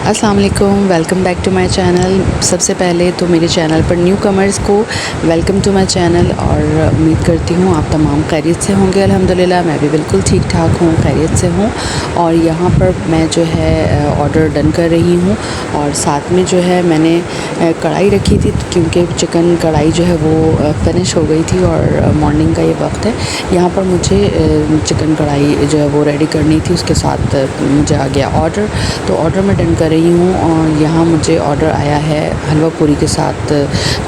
अस्सलाम वालेकुम, welcome back to my channel. सबसे पहले तो मेरे चैनल पर न्यू कमर्स को वेलकम टू माय चैनल और उम्मीद करती हूँ आप तमाम खैरियत से होंगे। अल्हम्दुलिल्लाह मैं भी बिल्कुल ठीक ठाक हूँ, खैरियत से हूँ। और यहाँ पर मैं जो है ऑर्डर डन कर रही हूँ और साथ में जो है मैंने कढ़ाई रखी थी क्योंकि चिकन कढ़ाई जो है वो फिनिश हो गई थी और मॉर्निंग का ये वक्त है। यहाँ पर मुझे चिकन कढ़ाई जो है वो रेडी करनी थी, उसके साथ मुझे आ गया ऑर्डर, तो ऑर्डर मैं डन कर रही हूँ। और यहाँ मुझे ऑर्डर आया है हलवा पूरी के साथ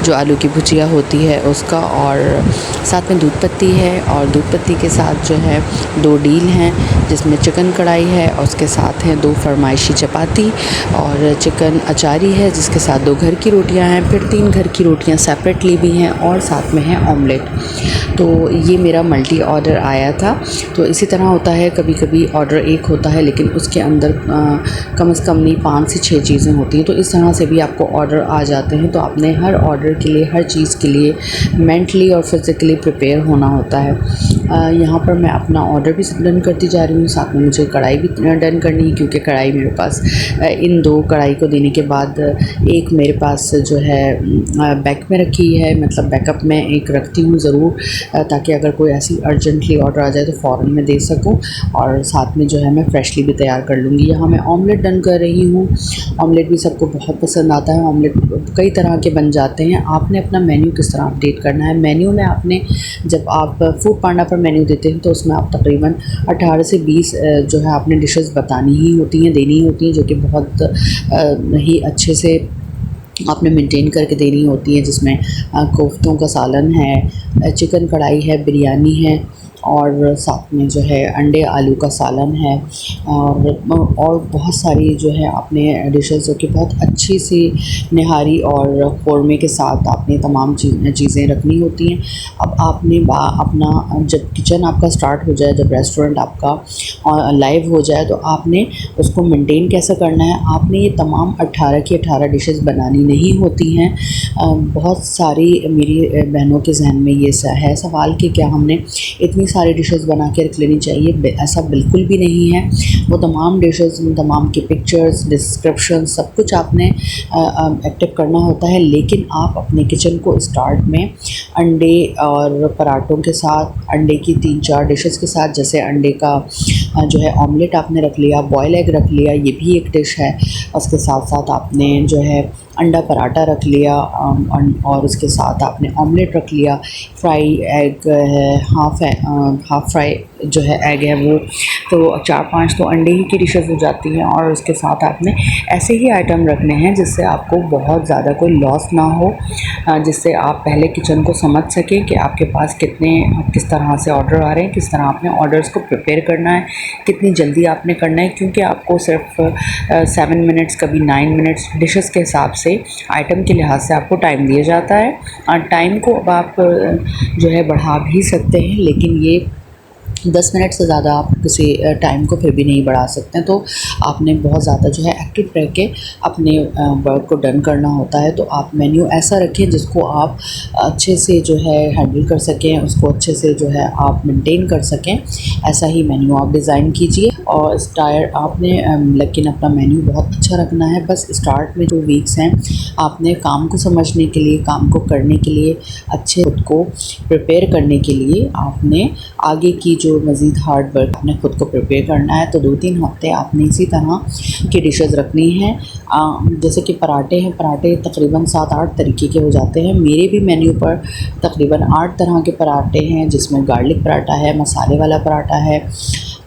जो आलू की भुजिया होती है उसका, और साथ में दूध पत्ती है, और दूध पत्ती के साथ जो है 2 डील हैं जिसमें चिकन कढ़ाई है और उसके साथ हैं 2 फरमाइशी चपाती और चिकन अचारी है जिसके साथ 2 घर की रोटियां हैं, फिर 3 घर की रोटियां सेपरेटली भी हैं और साथ में है ऑमलेट। तो ये मेरा मल्टी ऑर्डर आया था। तो इसी तरह होता है, कभी कभी ऑर्डर एक होता है लेकिन उसके अंदर कम से कम नहीं 5 से 6 चीज़ें होती हैं, तो इस तरह से भी आपको ऑर्डर आ जाते हैं। तो आपने हर ऑर्डर के लिए, हर चीज़ के लिए मेंटली और फिज़िकली प्रिपेयर होना होता है। यहाँ पर मैं अपना ऑर्डर भी डन करती जा रही हूँ, साथ में मुझे कढ़ाई भी डन करनी है क्योंकि कढ़ाई मेरे पास इन 2 कढ़ाई को देने के बाद एक मेरे पास जो है बैक में रखी है, मतलब बैकअप में एक रखती हूँ ज़रूर, ताकि अगर कोई ऐसी अर्जेंटली ऑर्डर आ जाए तो फ़ौरन मैं दे सकूँ। और साथ में जो है मैं फ्रेशली भी तैयार कर लूँगी। यहाँ मैं ऑमलेट डन कर रही हूँ। ऑमलेट भी सबको बहुत पसंद आता है। ऑमलेट कई तरह के बन जाते हैं। आपने अपना मेन्यू किस तरह अपडेट करना है, मेन्यू में आपने, जब आप फूड पांडा पर मेन्यू देते हैं तो उसमें आप तकरीबन 18 से 20 जो है आपने डिशेस बतानी ही होती हैं, देनी ही होती हैं, जो कि बहुत ही अच्छे से आपने मेंटेन करके देनी होती है, जिसमें कोफ्तों का सालन है, चिकन कढ़ाई है, बिरयानी है और साथ में जो है अंडे आलू का सालन है, और बहुत सारी जो है आपने डिशेस जो कि बहुत अच्छी सी निहारी और कौरमे के साथ आपने तमाम चीज़ें रखनी होती हैं। अब आपने अपना जब किचन आपका स्टार्ट हो जाए, जब रेस्टोरेंट आपका लाइव हो जाए, तो आपने उसको मेंटेन कैसे करना है। आपने ये तमाम 18 की 18 डिशेस बनानी नहीं होती हैं। बहुत सारी मेरी बहनों के जहन में ये है सवाल कि क्या हमने इतनी सारी डिशेस बना के रख लेनी चाहिए। ऐसा बिल्कुल भी नहीं है। वो तमाम डिशेस, तमाम की पिक्चर्स, डिस्क्रिप्शन, सब कुछ आपने एक्टिव करना होता है। लेकिन आप अपने किचन को स्टार्ट में अंडे और पराठों के साथ, अंडे की 3-4 डिशेस के साथ, जैसे अंडे का जो है ऑमलेट आपने रख लिया, बॉयल एग रख लिया, ये भी एक डिश है। उसके साथ साथ आपने जो है अंडा पराठा रख लिया, और उसके साथ आपने ऑमलेट रख लिया, फ्राई एग है, हाफ़ फ्राई जो है एग है वो, तो 4-5 तो अंडे ही की डिशेस हो जाती हैं। और उसके साथ आपने ऐसे ही आइटम रखने हैं जिससे आपको बहुत ज़्यादा कोई लॉस ना हो, जिससे आप पहले किचन को समझ सकें कि आपके पास किस तरह से ऑर्डर आ रहे हैं, किस तरह आपने ऑर्डर्स को प्रिपेयर करना है, कितनी जल्दी आपने करना है, क्योंकि आपको सिर्फ 7 मिनट्स, कभी 9 मिनट्स डिशेस के हिसाब से, आइटम के लिहाज से आपको टाइम दिया जाता है। और टाइम को अब आप जो है बढ़ा भी सकते हैं, लेकिन ये 10 मिनट से ज़्यादा आप किसी टाइम को फिर भी नहीं बढ़ा सकते हैं। तो आपने बहुत ज़्यादा जो है एक्टिव रह के अपने वर्क को डन करना होता है। तो आप मेन्यू ऐसा रखें जिसको आप अच्छे से जो है हैंडल कर सकें, उसको अच्छे से जो है आप मेंटेन कर सकें। ऐसा ही मेन्यू आप डिज़ाइन कीजिए। और आपने लेकिन अपना मेन्यू बहुत अच्छा रखना है। बस स्टार्ट में 2 वीक्स हैं, आपने काम को समझने के लिए, काम को करने के लिए, अच्छे खुद को प्रिपेयर करने के लिए आपने आगे की जो मज़ीद हार्ड वर्क आपने ख़ुद को प्रिपेयर करना है। तो 2-3 हफ़्ते आपने इसी तरह की डिशेस रखनी हैं। जैसे कि पराठे हैं, पराठे तकरीबन 7-8 तरीके के हो जाते हैं। मेरे भी मेन्यू पर तकरीबन 8 तरह के पराठे हैं, जिसमें गार्लिक पराठा है, मसाले वाला पराठा है,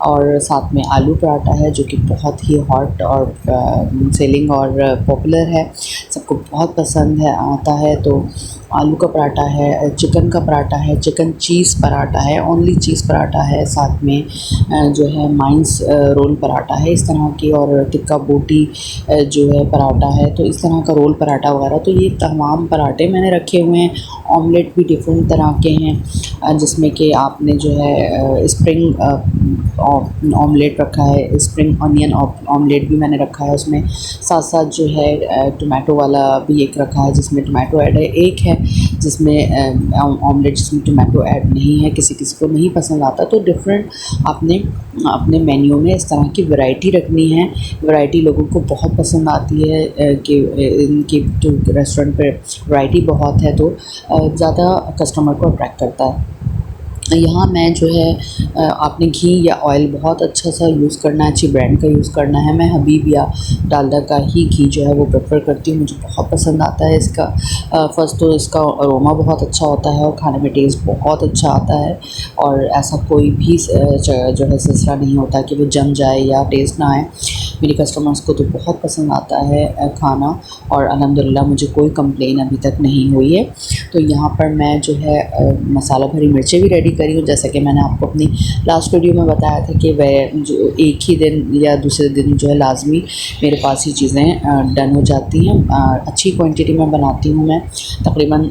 और साथ में आलू पराठा है जो कि बहुत ही हॉट और सेलिंग और पॉपुलर है, सबको बहुत पसंद है आता है। तो आलू का पराठा है, चिकन का पराठा है, चिकन चीज़ पराठा है, ओनली चीज़ पराठा है, साथ में जो है माइंस रोल पराठा है, इस तरह की, और टिक्का बोटी जो है पराठा है। तो इस तरह का रोल पराठा वगैरह, तो ये तमाम पराठे मैंने रखे हुए हैं। ऑमलेट भी डिफरेंट तरह के हैं, जिसमें कि आपने जो है स्प्रिंग ऑमलेट रखा है, स्प्रिंग ऑनियन ऑमलेट भी मैंने रखा है। उसमें साथ साथ जो है टोमेटो वाला भी एक रखा है जिसमें टोमेटो ऐड है। एक है जिसमें ऑमलेट जिसमें टोमेटो ऐड नहीं है, किसी किसी को नहीं पसंद आता। तो डिफरेंट आपने अपने मेन्यू में इस तरह की वैरायटी रखनी है। वैरायटी लोगों को बहुत पसंद आती है कि इनकी जो रेस्टोरेंट पे वैरायटी बहुत है तो ज़्यादा कस्टमर को अट्रैक्ट करता है। यहाँ मैं जो है आपने घी या ऑयल बहुत अच्छा सा यूज़ करना है, अच्छी ब्रांड का यूज़ करना है। मैं हबीब या डालडा का ही घी जो है वो प्रेफर करती हूँ, मुझे बहुत पसंद आता है इसका। फ़र्स्ट तो इसका अरोमा बहुत अच्छा होता है और खाने में टेस्ट बहुत अच्छा आता है, और ऐसा कोई भी जो है सिलसिला नहीं होता कि वो जम जाए या टेस्ट ना आए। मेरे कस्टमर्स को तो बहुत पसंद आता है खाना, और अल्हम्दुलिल्लाह मुझे कोई कंप्लेन अभी तक नहीं हुई है। तो यहाँ पर मैं जो है मसाला भरी मिर्चें भी रेडी करी हूँ। जैसा कि मैंने आपको अपनी लास्ट वीडियो में बताया था कि वह जो एक ही दिन या दूसरे दिन जो है लाजमी मेरे पास ये चीज़ें डन हो जाती हैं। अच्छी क्वांटिटी में बनाती हूँ मैं, तकरीबन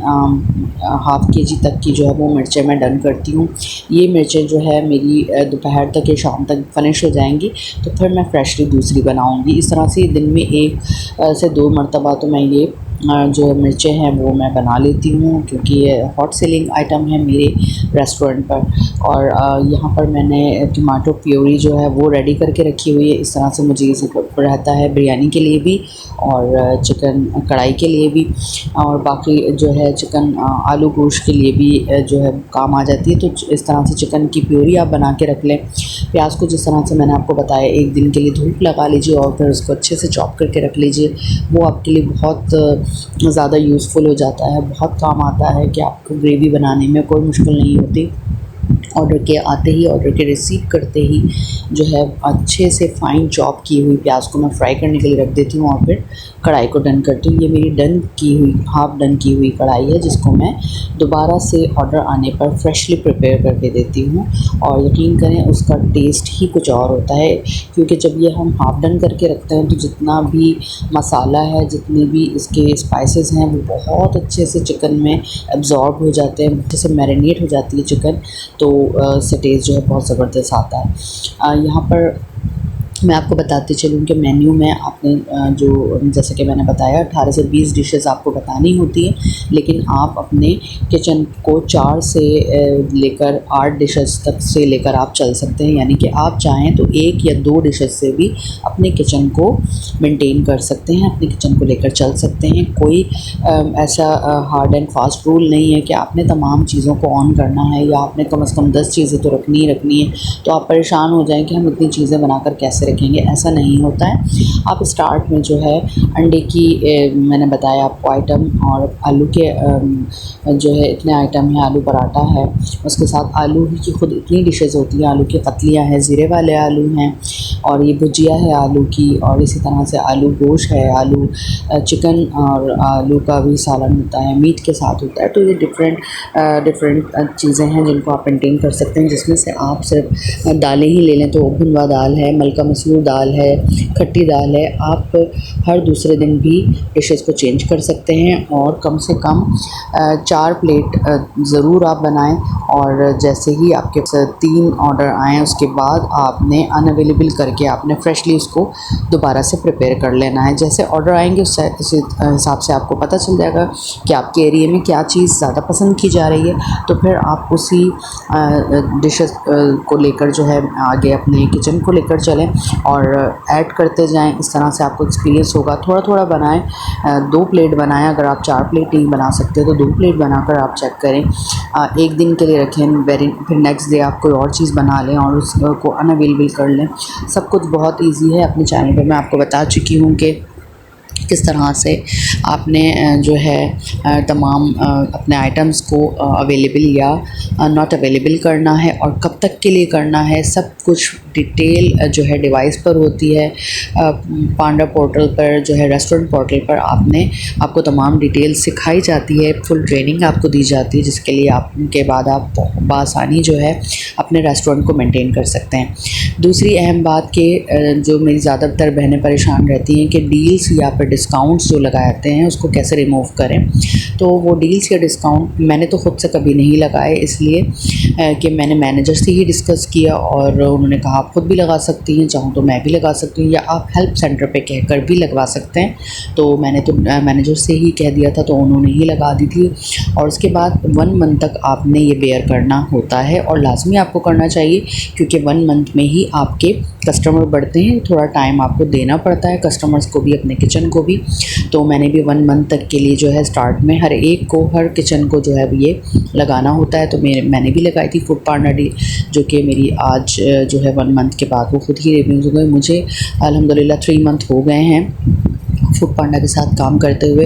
हाफ़ केजी तक की जो है वो मिर्चें मैं डन करती हूँ। ये मिर्चें जो है मेरी दोपहर तक या शाम तक फिनिश हो जाएंगी, तो फिर मैं फ्रेशली दूसरी बनाऊँगी। इस तरह से दिन में 1 से 2 मरतबा तो मैं ये जो मिर्चें हैं वो मैं बना लेती हूँ, क्योंकि ये हॉट सेलिंग आइटम है मेरे रेस्टोरेंट पर। और यहाँ पर मैंने टमाटो प्यूरी जो है वो रेडी करके रखी हुई है। इस तरह से मुझे इसे रहता है बिरयानी के लिए भी और चिकन कढ़ाई के लिए भी, और बाकी जो है चिकन आलू गोश्त के लिए भी जो है काम आ जाती है। तो इस तरह से चिकन की प्यूरी आप बना के रख लें। प्याज को जिस तरह से मैंने आपको बताया, एक दिन के लिए धूप लगा लीजिए और फिर उसको अच्छे से चॉप करके रख लीजिए। वो आपके लिए बहुत ज़्यादा यूज़फुल हो जाता है, बहुत काम आता है कि आपको ग्रेवी बनाने में कोई मुश्किल नहीं होती। ऑर्डर के आते ही, ऑर्डर के रिसीव करते ही जो है अच्छे से फ़ाइन चॉप की हुई प्याज को मैं फ्राई करने के लिए रख देती हूँ और फिर कढ़ाई को डन करती हूँ। ये मेरी डन की हुई, हाफ़ डन की हुई कढ़ाई है, जिसको मैं दोबारा से ऑर्डर आने पर फ्रेशली प्रिपेयर करके देती हूँ। और यकीन करें उसका टेस्ट ही कुछ और होता है, क्योंकि जब ये हम हाफ़ डन करके रखते हैं तो जितना भी मसाला है, जितनी भी इसके स्पाइसेस हैं, वो बहुत अच्छे से चिकन में एब्ज़ॉर्ब हो जाते हैं, अच्छे से मैरिनेट हो जाती है चिकन। तो इससे टेस्ट जो है बहुत ज़बरदस्त आता है। यहाँ पर मैं आपको बताती चलूँ कि मेन्यू में आपने जो जैसे कि मैंने बताया 18 से 20 डिशेस आपको बतानी होती हैं, लेकिन आप अपने किचन को 4 से लेकर 8 डिशेस तक से लेकर आप चल सकते हैं। यानी कि आप चाहें तो 1 या 2 डिशेस से भी अपने किचन को मेंटेन कर सकते हैं, अपने किचन को लेकर चल सकते हैं। कोई ऐसा हार्ड एंड फास्ट रूल नहीं है कि आपने तमाम चीज़ों को ऑन करना है या आपने कम से कम 10 चीज़ें तो रखनी ही रखनी है। तो आप परेशान हो जाएँ कि हम इतनी चीज़ें बनाकर कैसे रखेंगे, ऐसा नहीं होता है। आप स्टार्ट में जो है अंडे की मैंने बताया आपको आइटम, और आलू के जो है इतने आइटम हैं। आलू पराठा है, उसके साथ आलू की खुद इतनी डिशेस होती हैं। आलू की कतलियाँ हैं, ज़ीरे वाले आलू हैं, और ये भुजिया है आलू की, और इसी तरह से आलू गोश्त है, आलू चिकन और आलू का भी सालन होता है, मीट के साथ होता है। तो ये डिफरेंट चीज़ें हैं जिनको आप मेंटेन कर सकते हैं, जिसमें से आप सिर्फ दालें ही ले लें तो भुनवा दाल है, मलका मसूर दाल है, खट्टी दाल है। आप हर दूसरे दिन भी डिशेस को चेंज कर सकते हैं, और कम से कम 4 प्लेट ज़रूर आप बनाएं। और जैसे ही आपके 3 ऑर्डर आएँ उसके बाद आपने अनअवेलेबल करके आपने फ्रेशली उसको दोबारा से प्रिपेयर कर लेना है। जैसे ऑर्डर आएंगे उस हिसाब से आपको पता चल जाएगा कि आपके एरिया में क्या चीज़ ज़्यादा पसंद की जा रही है, तो फिर आप उसी डिशेस को लेकर जो है आगे अपने किचन को लेकर चलें और ऐड करते जाएं। इस तरह से आपको एक्सपीरियंस होगा। थोड़ा थोड़ा बनाएं, 2 प्लेट बनाएं। अगर आप 4 प्लेट नहीं बना सकते तो 2 प्लेट बनाकर आप चेक करें। एक दिन के लिए रखें, फिर नेक्स्ट डे आप कोई और चीज़ बना लें और उसको अनअवेलेबल कर लें। सब कुछ बहुत ईजी है। अपने चैनल पर मैं आपको बता चुकी हूँ कि किस तरह से आपने जो है तमाम अपने आइटम्स को अवेलेबल या नॉट अवेलेबल करना है और कब तक के लिए करना है। सब कुछ डिटेल जो है डिवाइस पर होती है। पांडा पोर्टल पर जो है रेस्टोरेंट पोर्टल पर आपको तमाम डिटेल सिखाई जाती है, फुल ट्रेनिंग आपको दी जाती है, जिसके लिए आपके बाद आप बआसानी जो है अपने रेस्टोरेंट को मेंटेन कर सकते हैं। दूसरी अहम बात कि जो मेरी ज़्यादातर बहनें परेशान रहती हैं कि डील्स या पर डिस्काउंट्स जो लगाते हैं उसको कैसे रिमूव करें। तो वो डील्स या डिस्काउंट मैंने तो ख़ुद से कभी नहीं लगाए, इसलिए कि मैंने मैनेजर से ही डिस्कस किया और उन्होंने कहा आप खुद भी लगा सकती हैं, चाहूँ तो मैं भी लगा सकती हूँ या आप हेल्प सेंटर पे कहकर भी लगवा सकते हैं। तो मैंने तो मैनेजर से ही कह दिया था, तो उन्होंने ही लगा दी थी। और उसके बाद 1 मंथ तक आपने ये बेयर करना होता है और लाजमी आपको करना चाहिए, क्योंकि 1 मंथ में ही आपके कस्टमर बढ़ते हैं। थोड़ा टाइम आपको देना पड़ता है कस्टमर्स को भी, अपने किचन को भी। तो मैंने भी 1 मंथ तक के लिए जो है स्टार्ट में हर एक को, हर किचन को जो है ये लगाना होता है। तो मैंने भी लगाई थी फूड पार्टनर डील, जो कि मेरी आज जो है 1 मंथ के बाद वो खुद ही रिव्यूज़ हो गए। मुझे अल्हम्दुलिल्लाह 3 मंथ हो गए हैं फूड पांडा के साथ काम करते हुए।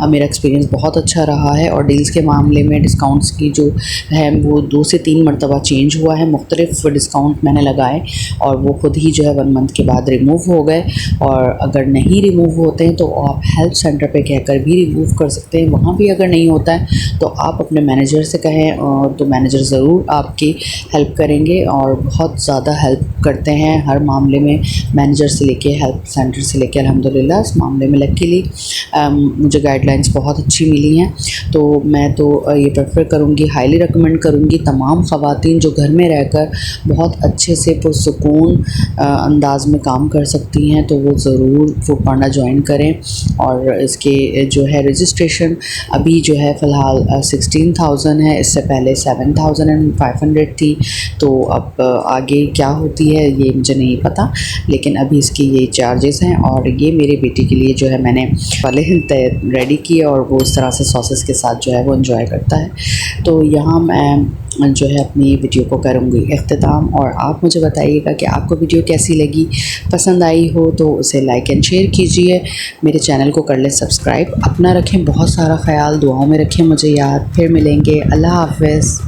मेरा एक्सपीरियंस बहुत अच्छा रहा है और डील्स के मामले में डिस्काउंट्स की जो है वो 2 से 3 मरतबा चेंज हुआ है। मुख्तलिफ डिस्काउंट मैंने लगाए और वो खुद ही जो है 1 मंथ के बाद रिमूव हो गए। और अगर नहीं रिमूव होते हैं तो आप हेल्प सेंटर पे कहकर भी रिमूव कर सकते हैं। वहाँ भी अगर नहीं होता है तो आप अपने मैनेजर से कहें, और तो मैनेजर ज़रूर आपकी हेल्प करेंगे और बहुत ज़्यादा हेल्प करते हैं हर मामले में। मैनेजर से लेके हेल्प सेंटर से लेके अल्हम्दुलिल्लाह इस मामले में लकीली मुझे गाइडलाइंस बहुत अच्छी मिली हैं। तो मैं तो ये प्रेफर करूँगी, हाईली रिकमेंड करूँगी तमाम ख़वातीन जो घर में रहकर बहुत अच्छे से पुरसुकून अंदाज में काम कर सकती हैं, तो वो ज़रूर फूड पांडा ज्वाइन करें। और इसके जो है रजिस्ट्रेशन अभी जो है फ़िलहाल 16,000 है, इससे पहले 7,500 थी। तो अब आगे क्या होती है ये मुझे नहीं पता, लेकिन अभी इसकी ये चार्जेस हैं। और ये मेरे बेटे के लिए जो है मैंने पहले रेडी किए और वो इस तरह से सॉसेस के साथ जो है वो एंजॉय करता है। तो यहाँ मैं जो है अपनी वीडियो को करूँगी इख्तिताम, और आप मुझे बताइएगा कि आपको वीडियो कैसी लगी, पसंद आई हो तो उसे लाइक एंड शेयर कीजिए। मेरे चैनल को कर लें सब्सक्राइब। अपना रखें बहुत सारा ख्याल, दुआओं में रखें मुझे याद। फिर मिलेंगे, अल्लाह हाफ़िज़।